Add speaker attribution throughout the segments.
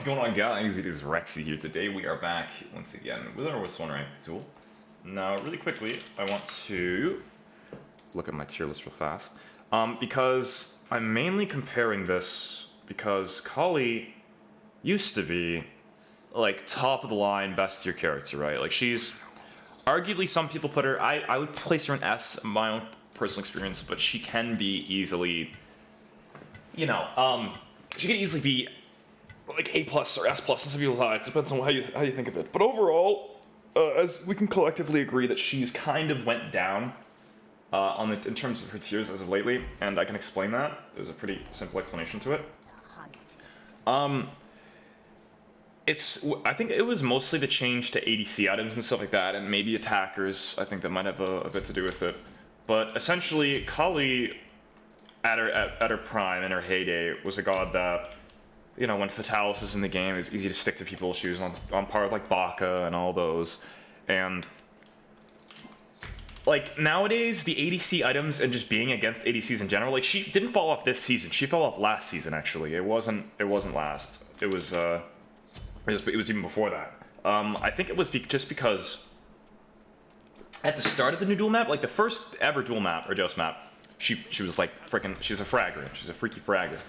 Speaker 1: What's going on, guys? It is Rexsi here. Today we are back once again with our Worst One ranked Duel. Now, really quickly, I want to look at my tier list real fast because I'm mainly comparing this because Kali used to be like top of the line, best tier character, right? Like she's arguably, some people put her. I would place her in S, in my own personal experience, but she can be easily, you know, she can easily be like A plus or S plus in some people's eyes. Depends on how you think of it. But overall, as we can collectively agree that she's kind of went down in terms of her tiers as of lately, and I can explain that. There's a pretty simple explanation to it. I think it was mostly the change to ADC items and stuff like that, and maybe attackers. I think that might have a bit to do with it. But essentially, Kali, at her prime, in her heyday, was a god that, you know, when Fatalis is in the game, it's easy to stick to people. She was on par with like Baka and all those. And like nowadays, the ADC items and just being against ADCs in general, like she didn't fall off this season. She fell off last season actually. It wasn't last. It was even before that. I think it was just because at the start of the new duel map, like the first ever duel map or Joust map, she was like freaking. She's a fragger. She's a freaky fragger.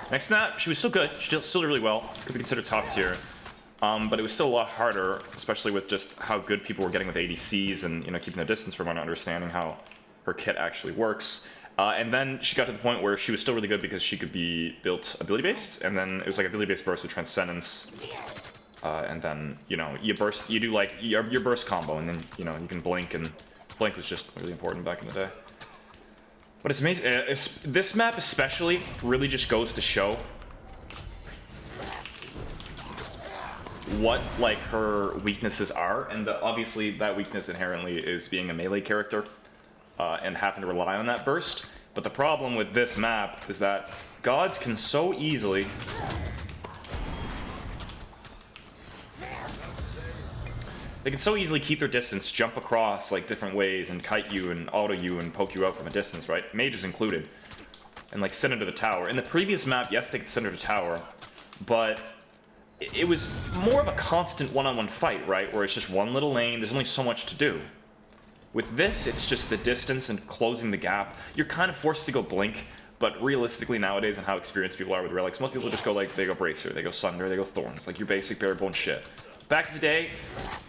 Speaker 1: Next snap, she was still good. She still did really well. Could be considered top tier. But it was still a lot harder, especially with just how good people were getting with ADCs and, you know, keeping their distance from her and understanding how her kit actually works. And then she got to the point where she was still really good because she could be built ability-based, and then it was like ability-based burst with Transcendence. And then, you know, you do like your burst combo, and then, you know, you can blink, and blink was just really important back in the day. But it's amazing. This map especially really just goes to show what like her weaknesses are, and obviously that weakness inherently is being a melee character and having to rely on that burst. But the problem with this map is that gods can so easily keep their distance, jump across like different ways, and kite you and auto you and poke you out from a distance, right? Mages included. And like send into the tower. In the previous map, yes, they could send into the tower, but it was more of a constant one-on-one fight, right? Where it's just one little lane, there's only so much to do. With this, it's just the distance and closing the gap. You're kind of forced to go blink, but realistically nowadays and how experienced people are with relics, most people just go like, they go Bracer, they go Sunder, they go Thorns, like your basic bare bone shit. Back in the day,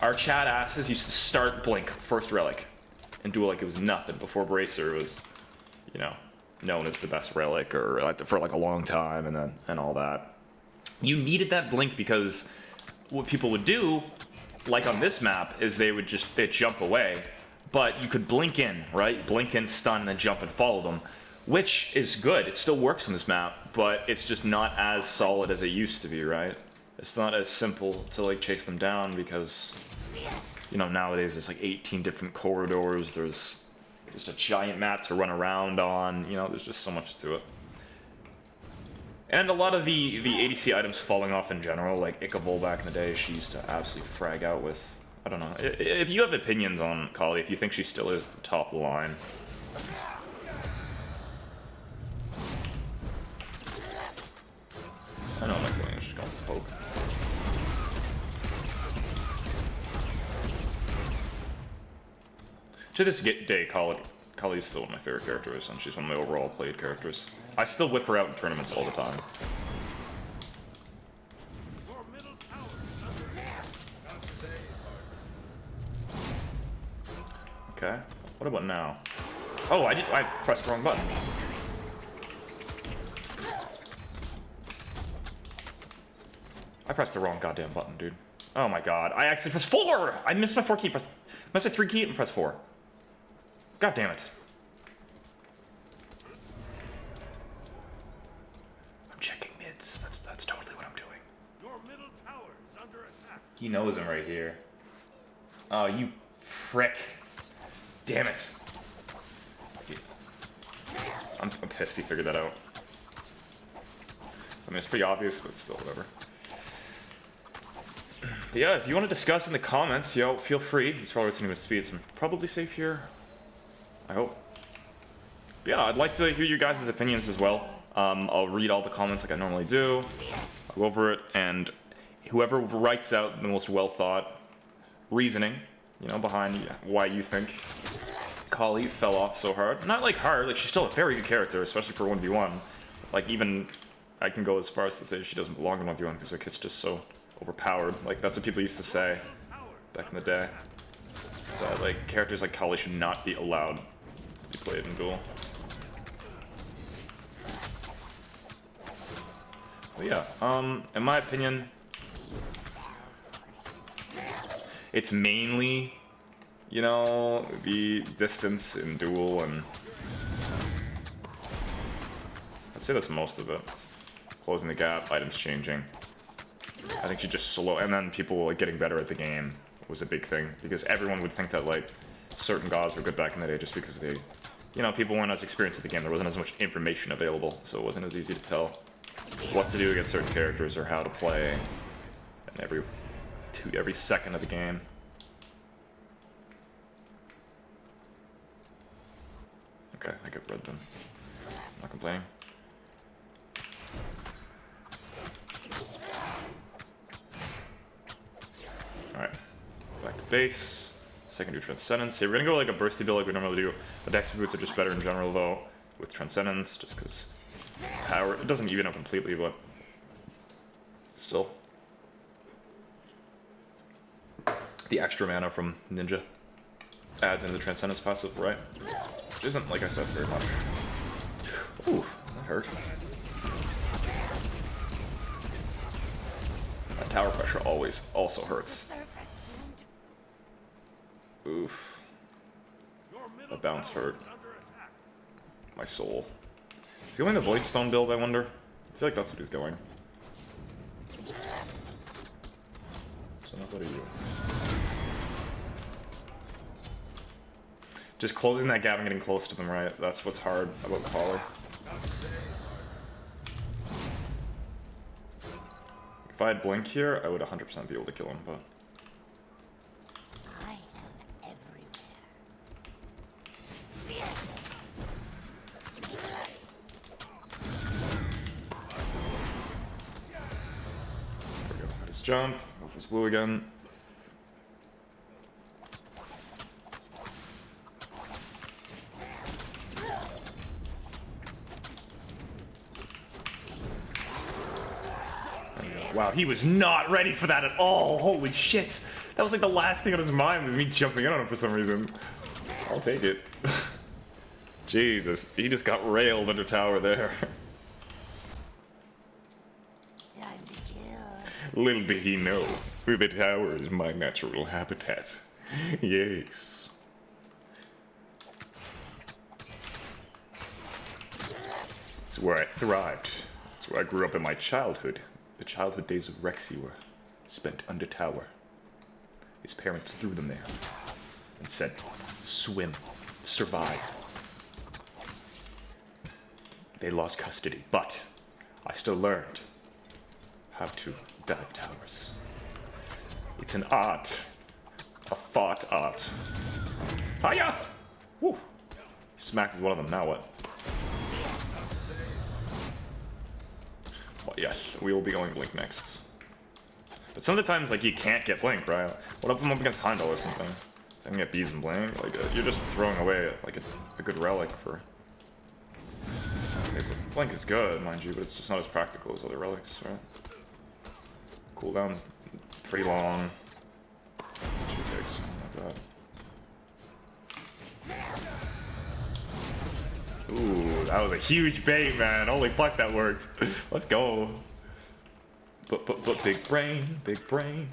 Speaker 1: our chat asses used to start Blink first relic and Duel like it was nothing before Bracer was, you know, known as the best relic or like for like a long time, and all that. You needed that Blink because what people would do, like on this map, is they'd jump away, but you could blink in, right? Blink in, stun, and then jump and follow them, which is good. It still works on this map, but it's just not as solid as it used to be, right? It's not as simple to like chase them down because, you know, nowadays there's like 18 different corridors, there's just a giant map to run around on, you know, there's just so much to it. And a lot of the ADC items falling off in general, like Ikavol back in the day, she used to absolutely frag out with, I don't know. If you have opinions on Kali, if you think she still is the top of the line. I know I'm not going, I'm just going to poke. To this day, Kali is still one of my favorite characters, and she's one of my overall played characters. I still whip her out in tournaments all the time. Okay, what about now? Oh, I pressed the wrong button. I pressed the wrong goddamn button, dude. Oh my god, I actually pressed 4! I missed my 4 key, missed my 3 key and pressed 4. God damn it. I'm checking mids. That's totally what I'm doing. Your middle tower is under attack. He knows I'm right here. Oh, you prick. Damn it. I'm pissed he figured that out. I mean, it's pretty obvious, but still, whatever. But yeah, if you want to discuss in the comments, yo, feel free. He's probably listening with speed, so I'm probably safe here. I hope. But yeah, I'd like to hear your guys' opinions as well. I'll read all the comments like I normally do. go over it, and whoever writes out the most well-thought reasoning, you know, behind why you think Kali fell off so hard. Not like hard, like she's still a very good character, especially for 1v1. Like even, I can go as far as to say she doesn't belong in 1v1 because her kit's just so overpowered. Like that's what people used to say back in the day. So like characters like Kali should not be allowed to be played in Duel. But yeah, in my opinion, it's mainly, you know, the distance in Duel, and I'd say that's most of it. Closing the gap, items changing. I think you just slow, and then people like getting better at the game was a big thing, because everyone would think that like certain gods were good back in the day just because they, you know, people weren't as experienced at the game. There wasn't as much information available, so it wasn't as easy to tell what to do against certain characters or how to play in every second of the game. Okay, I get red then. I'm not complaining. Alright, back to base. Secondary Transcendence. Yeah, we're gonna go like a bursty build like we normally do. The Dex boots are just better in general though, with Transcendence, just because power, it doesn't even up completely, but still. The extra mana from Ninja adds into the Transcendence passive, right? Which isn't, like I said, very much. Ooh, that hurt. That tower pressure always also hurts. Oof. That bounce hurt. My soul. Is he going the Voidstone build, I wonder? I feel like that's what he's going. So what are you? Just closing that gap and getting close to them, right? That's what's hard about Kali. If I had Blink here, I would 100% be able to kill him, but... Jump, go for his blue again. Wow, he was not ready for that at all. Holy shit. That was like the last thing on his mind was me jumping in on him for some reason. I'll take it. Jesus, he just got railed under tower there. Little did he know, the tower is my natural habitat. Yes. It's where I thrived. It's where I grew up in my childhood. The childhood days of Rexsi were spent under tower. His parents threw them there and said, swim, survive. They lost custody, but I still learned how to dive towers. It's an art. A thought art. Hiya! Woo! Smacked one of them, now what? Well, yes, we will be going Blink next. But some of the times, like, you can't get Blink, right? What if I'm up against Heimdall or something? I can get bees and Blink. Like, you're just throwing away, like, a good relic for... Blink is good, mind you, but it's just not as practical as other relics, right? Cooldown's pretty long. 2 ticks, something like that. Ooh, that was a huge bait, man. Holy fuck, that worked. Let's go. But big brain, big brain.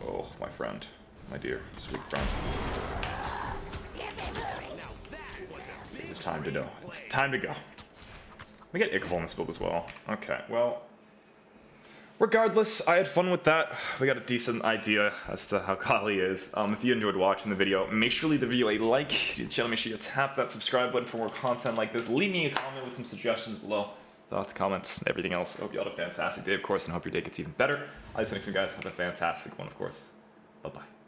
Speaker 1: Oh, my friend. My dear, sweet friend. It's time to go. It's time to go. We get Ichabod in this build as well. Okay, well... regardless, I had fun with that. We got a decent idea as to how Kali is. If you enjoyed watching the video, make sure to leave the video a like. Make sure you tap that subscribe button for more content like this. Leave me a comment with some suggestions below. thoughts, comments, everything else. Hope you all have a fantastic day, of course, and hope your day gets even better. I'll see you next time, guys. Have a fantastic one, of course. Bye-bye.